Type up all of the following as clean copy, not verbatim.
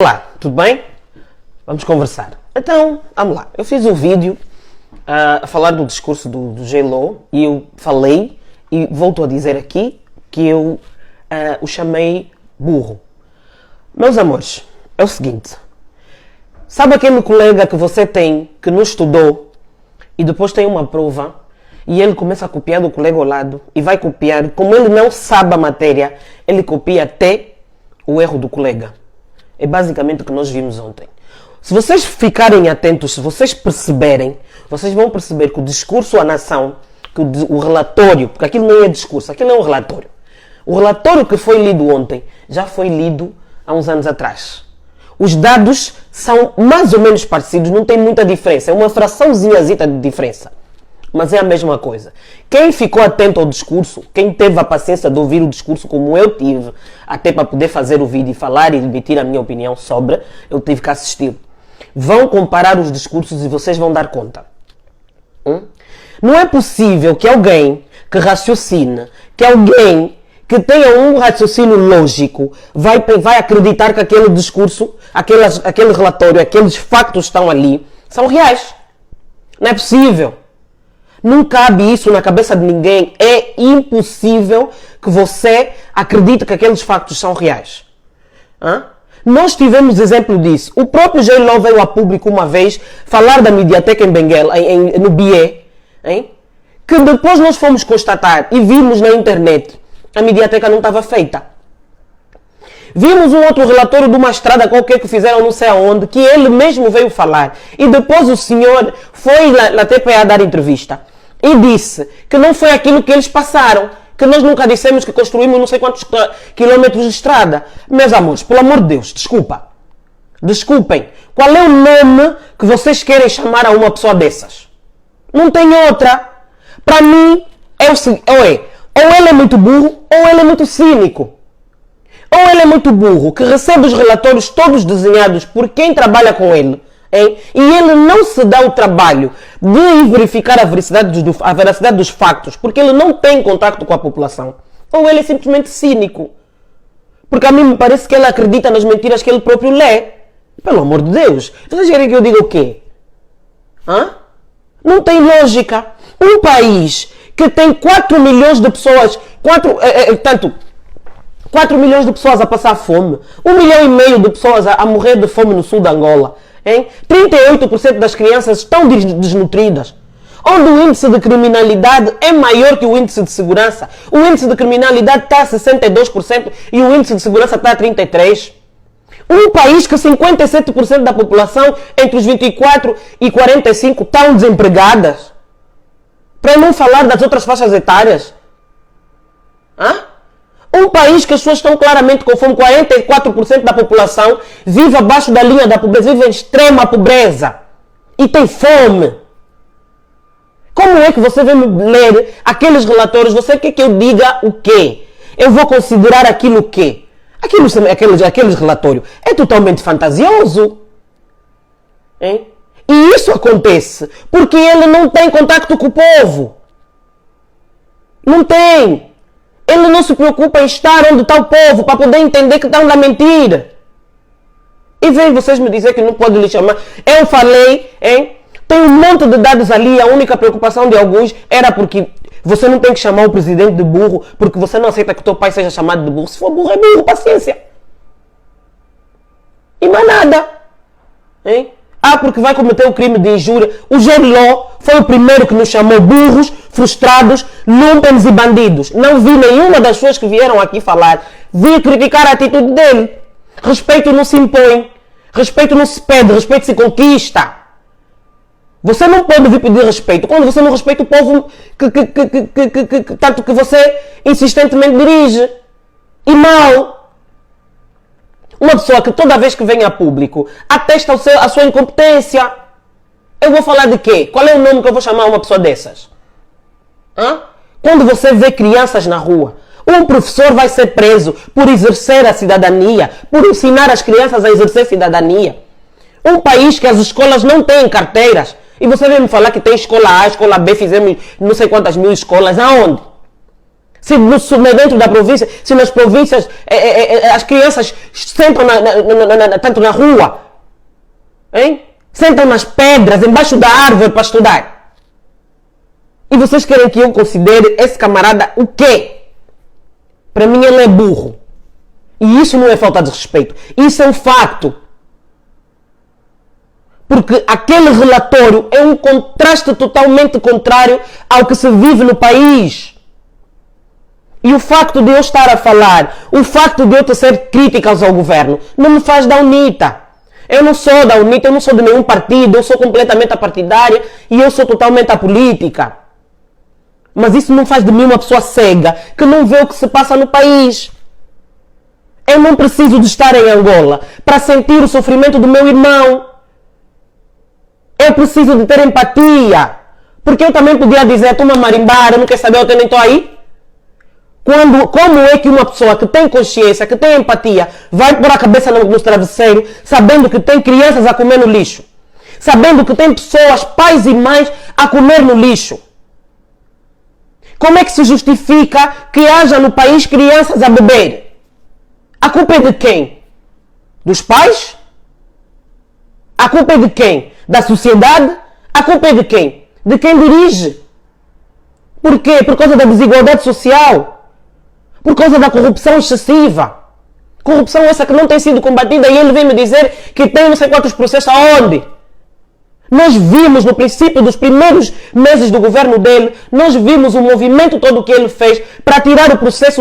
Olá, tudo bem? Vamos conversar. Então, vamos lá. Eu fiz um vídeo a falar do discurso do J-Lo e eu falei e volto a dizer aqui que eu o chamei burro. Meus amores, é o seguinte. Sabe aquele colega que você tem que não estudou e depois tem uma prova e ele começa a copiar do colega ao lado e vai copiar, como ele não sabe a matéria, ele copia até o erro do colega. É basicamente o que nós vimos ontem. Se vocês ficarem atentos, se vocês perceberem, vocês vão perceber que o discurso à nação, que o relatório, porque aquilo não é discurso, aquilo é um relatório. O relatório que foi lido ontem já foi lido há uns anos atrás. Os dados são mais ou menos parecidos, não tem muita diferença, é uma fraçãozinhazita de diferença. Mas é a mesma coisa. Quem ficou atento ao discurso, quem teve a paciência de ouvir o discurso como eu tive, até para poder fazer o vídeo e falar e emitir a minha opinião sobre, eu tive que assistir. Vão comparar os discursos e vocês vão dar conta. Não é possível que alguém que raciocine, que alguém que tenha um raciocínio lógico, vai acreditar que aquele discurso, aquele relatório, aqueles factos que estão ali, são reais. Não é possível. Não cabe isso na cabeça de ninguém. É impossível que você acredite que aqueles factos são reais. Nós tivemos exemplo disso. O próprio J-Lo veio a público uma vez falar da Mediateca em Benguela, no BIE, que depois nós fomos constatar e vimos na internet a Mediateca não estava feita. Vimos um outro relatório de uma estrada qualquer que fizeram não sei aonde, que ele mesmo veio falar. E depois o senhor foi na TPA dar entrevista e disse que não foi aquilo que eles passaram, que nós nunca dissemos que construímos não sei quantos quilômetros de estrada. Meus amores, pelo amor de Deus, desculpem. Qual é o nome que vocês querem chamar a uma pessoa dessas? Não tem outra. Para mim, ou ele é muito burro, ou ele é muito cínico. Ou ele é muito burro, que recebe os relatórios todos desenhados por quem trabalha com ele, e ele não se dá o trabalho de verificar a veracidade dos factos, porque ele não tem contato com a população. Ou ele é simplesmente cínico. Porque a mim me parece que ele acredita nas mentiras que ele próprio lê. Pelo amor de Deus. Vocês querem que eu diga o quê? Não tem lógica. Um país que tem 4 milhões de pessoas, 4 milhões de pessoas a passar fome, 1,5 milhão de pessoas a morrer de fome no sul de Angola, 38% das crianças estão desnutridas, onde o índice de criminalidade é maior que o índice de segurança. O índice de criminalidade está a 62% e o índice de segurança está a 33%. Um país que 57% da população entre os 24 e 45 estão desempregadas. Para não falar das outras faixas etárias. Um país que as pessoas estão claramente com fome, 44% da população vive abaixo da linha da pobreza, vive em extrema pobreza e tem fome. Como é que você vem me ler aqueles relatórios? Você quer que eu diga o quê? Eu vou considerar aquilo o quê? Aqueles relatórios é totalmente fantasioso. E isso acontece porque ele não tem contacto com o povo. Não tem. Ele não se preocupa em estar onde está o povo para poder entender que estão na mentira. E vem vocês me dizer que não pode lhe chamar. Eu falei, tem um monte de dados ali. A única preocupação de alguns era porque você não tem que chamar o presidente de burro porque você não aceita que o teu pai seja chamado de burro. Se for burro, é burro, paciência. E mais nada. Porque vai cometer o crime de injúria. O J-Lo foi o primeiro que nos chamou burros, frustrados, lumpen e bandidos. Não vi nenhuma das pessoas que vieram aqui falar. Vi criticar a atitude dele. Respeito não se impõe. Respeito não se pede. Respeito se conquista. Você não pode vir pedir respeito quando você não respeita o povo tanto que você insistentemente dirige. E mal. Uma pessoa que toda vez que vem a público atesta a sua incompetência. Eu vou falar de quê? Qual é o nome que eu vou chamar uma pessoa dessas? Quando você vê crianças na rua, um professor vai ser preso por exercer a cidadania, por ensinar as crianças a exercer cidadania. Um país que as escolas não têm carteiras. E você vem me falar que tem escola A, escola B, fizemos não sei quantas mil escolas. Aonde? Dentro da província, se nas províncias as crianças sentam tanto na rua, hein? Sentam nas pedras, embaixo da árvore para estudar. E vocês querem que eu considere esse camarada o quê? Para mim ele é burro. E isso não é falta de respeito. Isso é um facto. Porque aquele relatório é um contraste totalmente contrário ao que se vive no país. E o facto de eu estar a falar, o facto de eu tecer críticas ao governo, não me faz da UNITA. Eu não sou da UNITA, eu não sou de nenhum partido, eu sou completamente apartidária e eu sou totalmente apolítica. Mas isso não faz de mim uma pessoa cega, que não vê o que se passa no país. Eu não preciso de estar em Angola para sentir o sofrimento do meu irmão. Eu preciso de ter empatia. Porque eu também podia dizer, toma marimbar, eu não quero saber, eu nem estou aí. Como é que uma pessoa que tem consciência, que tem empatia, vai pôr a cabeça no travesseiro, sabendo que tem crianças a comer no lixo? Sabendo que tem pessoas, pais e mães, a comer no lixo? Como é que se justifica que haja no país crianças a beber? A culpa é de quem? Dos pais? A culpa é de quem? Da sociedade? A culpa é de quem? De quem dirige. Por quê? Por causa da desigualdade social. Por causa da corrupção excessiva. Corrupção essa que não tem sido combatida e ele vem me dizer que tem não sei quantos processos aonde? Nós vimos no princípio dos primeiros meses do governo dele, nós vimos o movimento todo que ele fez para tirar o processo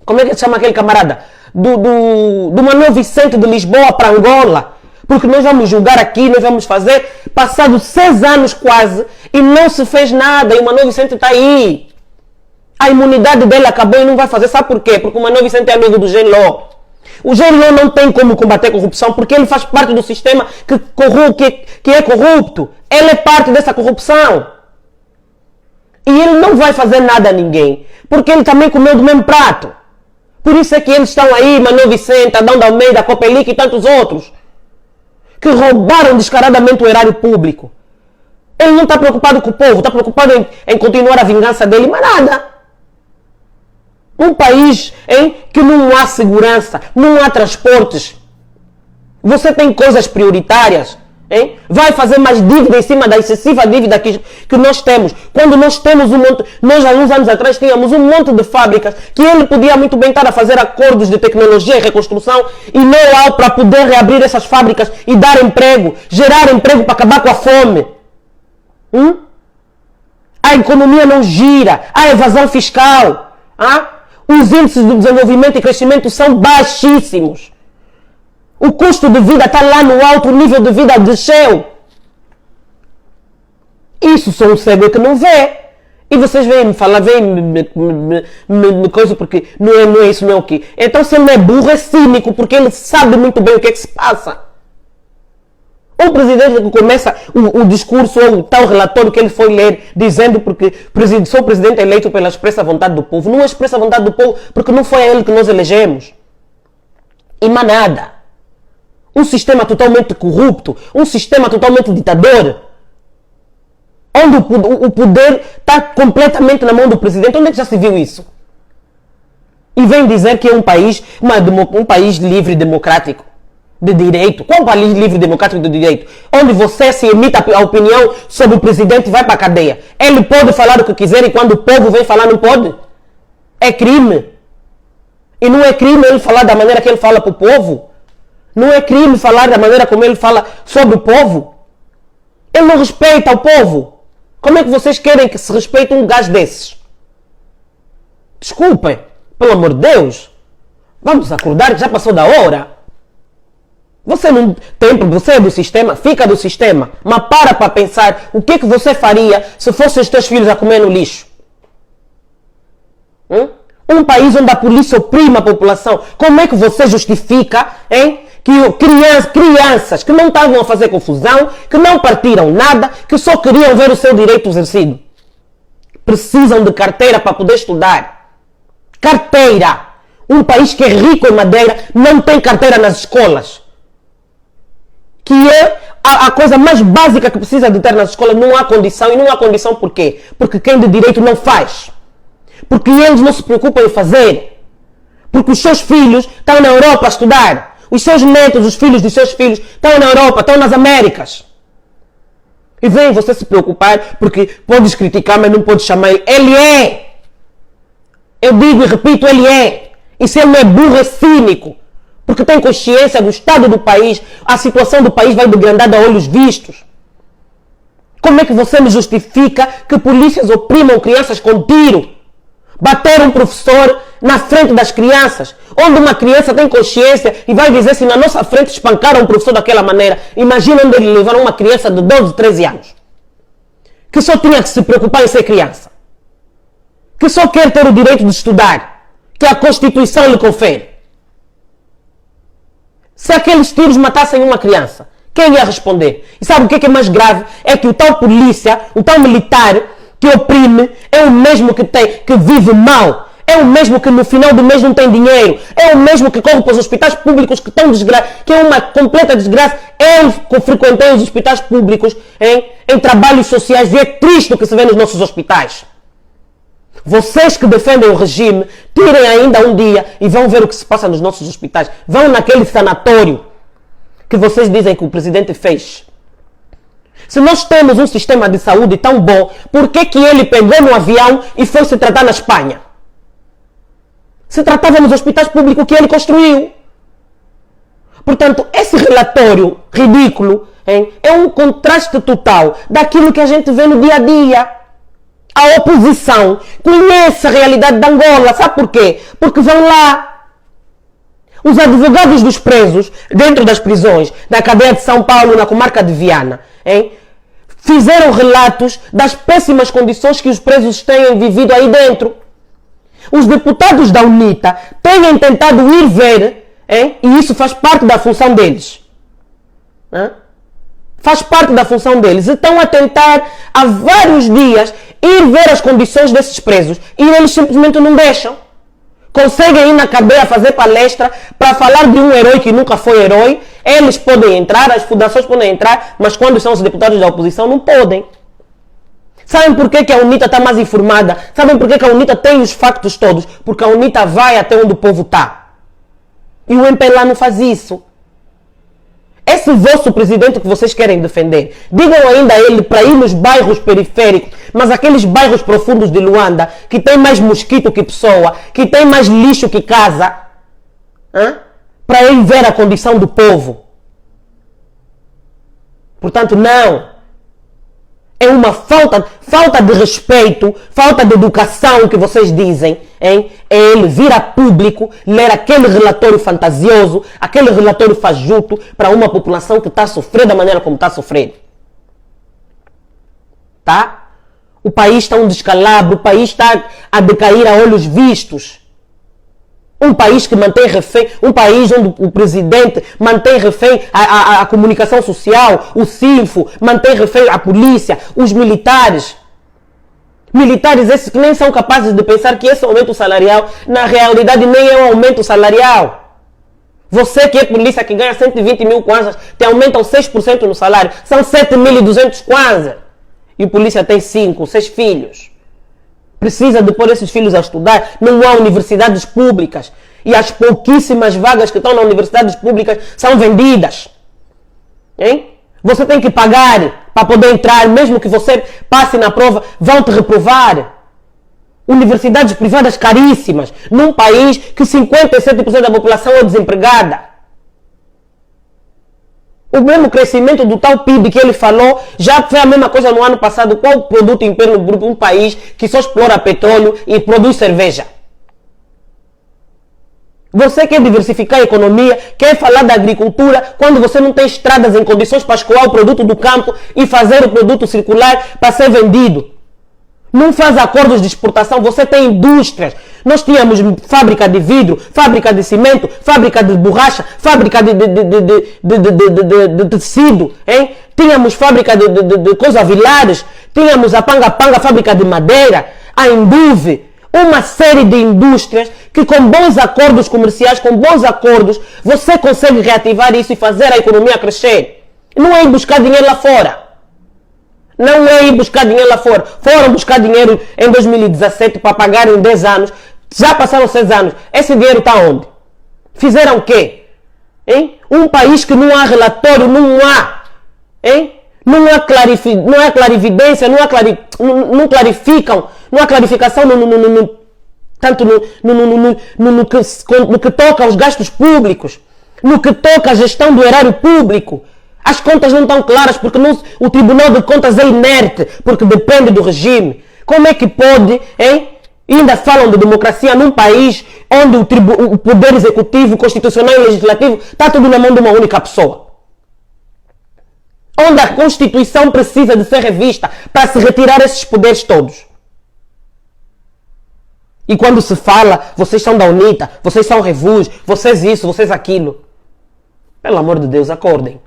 como é que se chama aquele camarada? Do Manuel Vicente de Lisboa para Angola. Porque nós vamos julgar aqui, nós vamos fazer, passados 6 anos quase, e não se fez nada, e o Manuel Vicente está aí. A imunidade dele acabou e não vai fazer. Sabe por quê? Porque o Manuel Vicente é amigo do Genló. O Genló não tem como combater a corrupção, porque ele faz parte do sistema que é corrupto. Ele é parte dessa corrupção. E ele não vai fazer nada a ninguém, porque ele também comeu do mesmo prato. Por isso é que eles estão aí, Manuel Vicente, Adão da Almeida, Copelic e tantos outros, que roubaram descaradamente o erário público. Ele não está preocupado com o povo, está preocupado em continuar a vingança dele, mas nada. Um país em que não há segurança, não há transportes. Você tem coisas prioritárias. Hein? Vai fazer mais dívida em cima da excessiva dívida que nós temos. Quando nós temos um monte... Nós há uns anos atrás tínhamos um monte de fábricas que ele podia muito bem estar a fazer acordos de tecnologia e reconstrução e know-how para poder reabrir essas fábricas e dar emprego, gerar emprego para acabar com a fome. A economia não gira, há evasão fiscal. Os índices de desenvolvimento e crescimento são baixíssimos. O custo de vida está lá no alto, o nível de vida desceu. Isso sou um cego que não vê. E vocês vêm me falar, vêm me coisa, porque não é isso, não é o quê? Então se ele não é burro, é cínico, porque ele sabe muito bem o que é que se passa. O presidente que começa o discurso ou o tal relatório que ele foi ler, dizendo porque sou presidente eleito pela expressa vontade do povo. Não é expressa vontade do povo, porque não foi a ele que nós elegemos. E mais nada. Um sistema totalmente corrupto, um sistema totalmente ditador, onde o poder está completamente na mão do presidente. Onde é que já se viu isso? E vem dizer que é um país livre, democrático, de direito. Qual país livre, democrático, de direito? Onde você se emite a opinião sobre o presidente e vai para a cadeia. Ele pode falar o que quiser e quando o povo vem falar não pode? É crime. E não é crime ele falar da maneira que ele fala para o povo. Não é crime falar da maneira como ele fala sobre o povo. Ele não respeita o povo. Como é que vocês querem que se respeite um gajo desses? Desculpem, pelo amor de Deus. Vamos acordar que já passou da hora. Você não tem, você é do sistema, fica do sistema. Mas para pensar o que é que você faria se fossem os teus filhos a comer no lixo. Um país onde a polícia oprime a população. Como é que você justifica, hein? Que crianças que não estavam a fazer confusão, que não partiram nada, que só queriam ver o seu direito exercido, precisam de carteira para poder estudar. Carteira! Um país que é rico em madeira não tem carteira nas escolas. Que é a coisa mais básica que precisa de ter nas escolas, não há condição. E não há condição por quê? Porque quem de direito não faz. Porque eles não se preocupam em fazer. Porque os seus filhos estão na Europa a estudar. Os seus netos, os filhos dos seus filhos, estão na Europa, estão nas Américas. E vem você se preocupar, porque podes criticar, mas não podes chamar ele. Ele é. Eu digo e repito, ele é. E se ele não é burro, é cínico. Porque tem consciência do estado do país, a situação do país vai degradando a olhos vistos. Como é que você me justifica que polícias oprimam crianças com tiro? Bater um professor na frente das crianças, onde uma criança tem consciência e vai dizer se na nossa frente espancaram um professor daquela maneira. Imagina onde ele levaram uma criança de 12, 13 anos, que só tinha que se preocupar em ser criança, que só quer ter o direito de estudar, que a Constituição lhe confere. Se aqueles tiros matassem uma criança, quem ia responder? E sabe o que é mais grave? É que o tal polícia, o tal militar que oprime, é o mesmo que vive mal. É o mesmo que no final do mês não tem dinheiro. É o mesmo que corre para os hospitais públicos que estão que é uma completa desgraça. Eu frequentei os hospitais públicos em trabalhos sociais e é triste o que se vê nos nossos hospitais. Vocês que defendem o regime, tirem ainda um dia e vão ver o que se passa nos nossos hospitais. Vão naquele sanatório que vocês dizem que o presidente fez. Se nós temos um sistema de saúde tão bom, por que que ele pegou no avião e foi se tratar na Espanha? Se tratava nos hospitais públicos que ele construiu. Portanto, esse relatório ridículo é um contraste total daquilo que a gente vê no dia a dia. A oposição conhece a realidade de Angola. Sabe por quê? Porque vão lá. Os advogados dos presos, dentro das prisões, na cadeia de São Paulo, na comarca de Viana, fizeram relatos das péssimas condições que os presos têm vivido aí dentro. Os deputados da UNITA têm tentado ir ver, e isso faz parte da função deles. Faz parte da função deles. Estão a tentar, há vários dias, ir ver as condições desses presos e eles simplesmente não deixam. Conseguem ir na cadeia fazer palestra para falar de um herói que nunca foi herói. Eles podem entrar, as fundações podem entrar, mas quando são os deputados da oposição não podem. Sabem por que a UNITA está mais informada? Sabem por que a UNITA tem os factos todos? Porque a UNITA vai até onde o povo está. E o MPLA não faz isso. Esse vosso presidente que vocês querem defender, digam ainda a ele para ir nos bairros periféricos, mas aqueles bairros profundos de Luanda, que tem mais mosquito que pessoa, que tem mais lixo que casa, para ele ver a condição do povo. Portanto, não. É uma falta de respeito, falta de educação que vocês dizem, é ele vir a público, ler aquele relatório fantasioso, aquele relatório fajuto para uma população que está a sofrer da maneira como está a sofrer. Tá? O país está um descalabro, o país está a decair a olhos vistos. Um país que mantém refém, um país onde o presidente mantém refém a comunicação social, o CINFO, mantém refém a polícia, os militares. Militares esses que nem são capazes de pensar que esse aumento salarial, na realidade, nem é um aumento salarial. Você que é polícia, que ganha 120 mil kwanzas, te aumentam 6% no salário. São 7.200 kwanzas. E o polícia tem 5, 6 filhos. Precisa de pôr esses filhos a estudar. Não há universidades públicas. E as pouquíssimas vagas que estão nas universidades públicas são vendidas. Você tem que pagar para poder entrar. Mesmo que você passe na prova, vão te reprovar. Universidades privadas caríssimas. Num país que 57% da população é desempregada. O mesmo crescimento do tal PIB que ele falou já foi a mesma coisa no ano passado. Qual o produto interno bruto? Um país que só explora petróleo e produz cerveja. Você quer diversificar a economia, quer falar da agricultura, quando você não tem estradas em condições para escoar o produto do campo e fazer o produto circular para ser vendido. Não faz acordos de exportação, você tem indústrias. Nós tínhamos fábrica de vidro, fábrica de cimento, fábrica de borracha, fábrica de tecido, Tínhamos fábrica de coisas vilares, tínhamos a Panga-Panga, fábrica de madeira, a Induve, uma série de indústrias que com bons acordos comerciais, com bons acordos, você consegue reativar isso e fazer a economia crescer. Não é ir buscar dinheiro lá fora. Não é ir buscar dinheiro lá fora. Foram buscar dinheiro em 2017 para pagar em 10 anos. Já passaram 6 anos. Esse dinheiro está onde? Fizeram o quê? Hein? Um país que não há relatório, não há. Hein? Não há clarividência, não clarificam, não há clarificação tanto no que toca aos gastos públicos, no que toca à gestão do erário público. As contas não estão claras porque o Tribunal de Contas é inerte, porque depende do regime. Como é que pode, hein? Ainda falam de democracia num país onde o poder executivo, constitucional e legislativo está tudo na mão de uma única pessoa. Onde a Constituição precisa de ser revista para se retirar esses poderes todos. E quando se fala, vocês são da UNITA, vocês são revus, vocês isso, vocês aquilo. Pelo amor de Deus, acordem.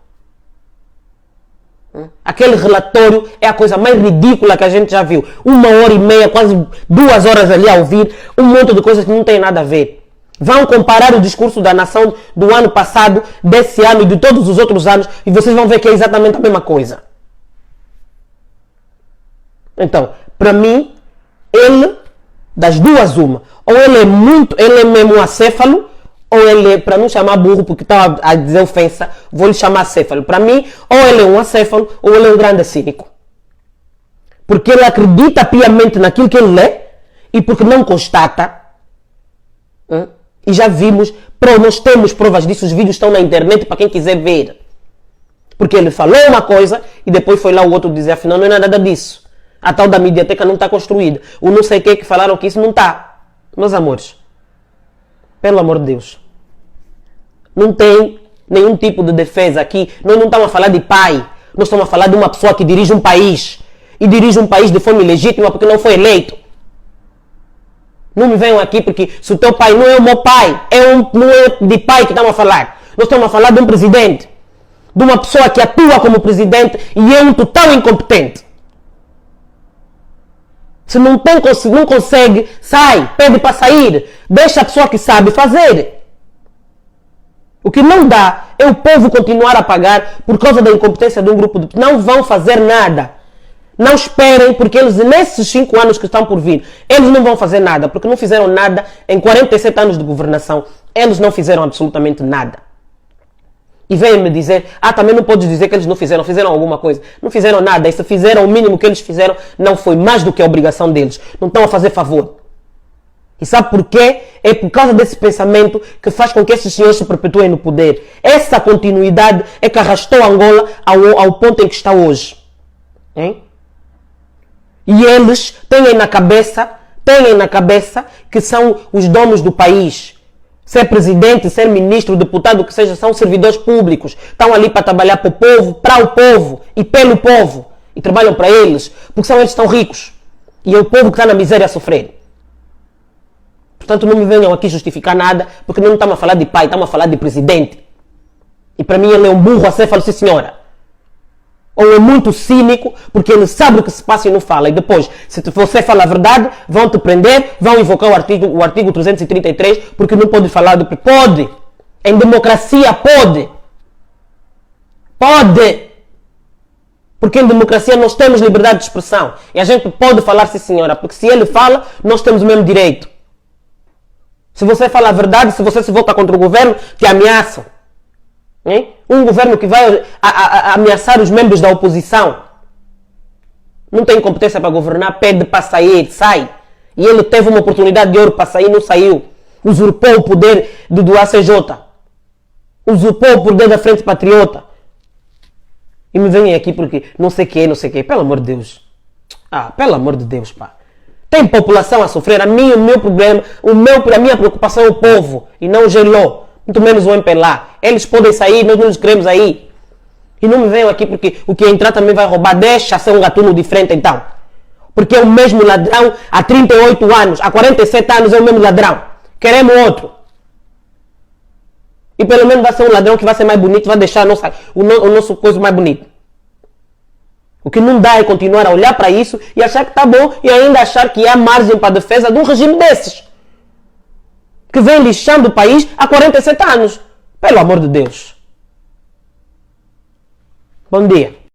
Aquele relatório é a coisa mais ridícula que a gente já viu. 1h30, quase 2 horas ali a ouvir um monte de coisas que não tem nada a ver. Vão comparar o discurso da nação do ano passado, desse ano e de todos os outros anos e vocês vão ver que é exatamente a mesma coisa. Então, para mim, ele, das duas uma, ou ele é mesmo acéfalo, ou ele, para não chamar burro porque estava a dizer ofensa, vou lhe chamar acéfalo. Para mim, ou ele é um acéfalo, ou ele é um grande cínico. Porque ele acredita piamente naquilo que ele lê, e porque não constata. E já vimos, nós temos provas disso, os vídeos estão na internet para quem quiser ver. Porque ele falou uma coisa, e depois foi lá o outro dizer, afinal não é nada disso. A tal da mediateca não está construída. O não sei o que falaram que isso não está. Meus amores, pelo amor de Deus, não tem nenhum tipo de defesa aqui. Nós não estamos a falar de pai. Nós estamos a falar de uma pessoa que dirige um país. E dirige um país de forma ilegítima porque não foi eleito. Não me venham aqui porque se o teu pai não é o meu pai, não é de pai que estamos a falar. Nós estamos a falar de um presidente. De uma pessoa que atua como presidente e é um total incompetente. Se não consegue, sai, pede para sair. Deixa a pessoa que sabe fazer. O que não dá é o povo continuar a pagar por causa da incompetência de um grupo de... Não vão fazer nada. Não esperem, porque eles, nesses 5 anos que estão por vir, eles não vão fazer nada, porque não fizeram nada em 47 anos de governação. Eles não fizeram absolutamente nada. E vêm me dizer, também não podes dizer que eles não fizeram alguma coisa. Não fizeram nada, e se fizeram o mínimo que eles fizeram, não foi mais do que a obrigação deles. Não estão a fazer favor. E sabe porquê? É por causa desse pensamento que faz com que esses senhores se perpetuem no poder. Essa continuidade é que arrastou Angola ao ponto em que está hoje. Hein? E eles têm na cabeça que são os donos do país. Ser presidente, ser ministro, deputado, o que seja, são servidores públicos. Estão ali para trabalhar para o povo e pelo povo. E trabalham para eles, porque são eles que estão ricos. E é o povo que está na miséria a sofrer. Portanto, não me venham aqui justificar nada, porque não estamos a falar de pai, estamos a falar de presidente. E para mim ele é um burro acéfalo, sim senhora. Ou é muito cínico, porque ele sabe o que se passa e não fala. E depois, se você fala a verdade, vão te prender, vão invocar o artigo 333, porque não pode falar do... Pode! Em democracia pode! Pode! Porque em democracia nós temos liberdade de expressão. E a gente pode falar, sim senhora, porque se ele fala, nós temos o mesmo direito. Se você fala a verdade, se você se volta contra o governo, te ameaçam. Hein? Um governo que vai ameaçar os membros da oposição. Não tem competência para governar, pede para sair, sai. E ele teve uma oportunidade de ouro para sair, não saiu. Usurpou o poder do ACJ. Usurpou o poder da Frente Patriota. E me vem aqui porque não sei o que. Pelo amor de Deus. Pelo amor de Deus, pá. Tem população a sofrer. O meu problema, a minha preocupação é o povo e não o GLO. Muito menos o MPLA. Eles podem sair, nós não os queremos aí. E não me venham aqui porque o que entrar também vai roubar. Deixa ser um gatuno diferente então. Porque é o mesmo ladrão há 38 anos, há 47 anos é o mesmo ladrão. Queremos outro. E pelo menos vai ser um ladrão que vai ser mais bonito, vai deixar o nosso coisa mais bonito. O que não dá é continuar a olhar para isso e achar que está bom e ainda achar que há margem para a defesa de um regime desses. Que vem lixando o país há 47 anos. Pelo amor de Deus. Bom dia.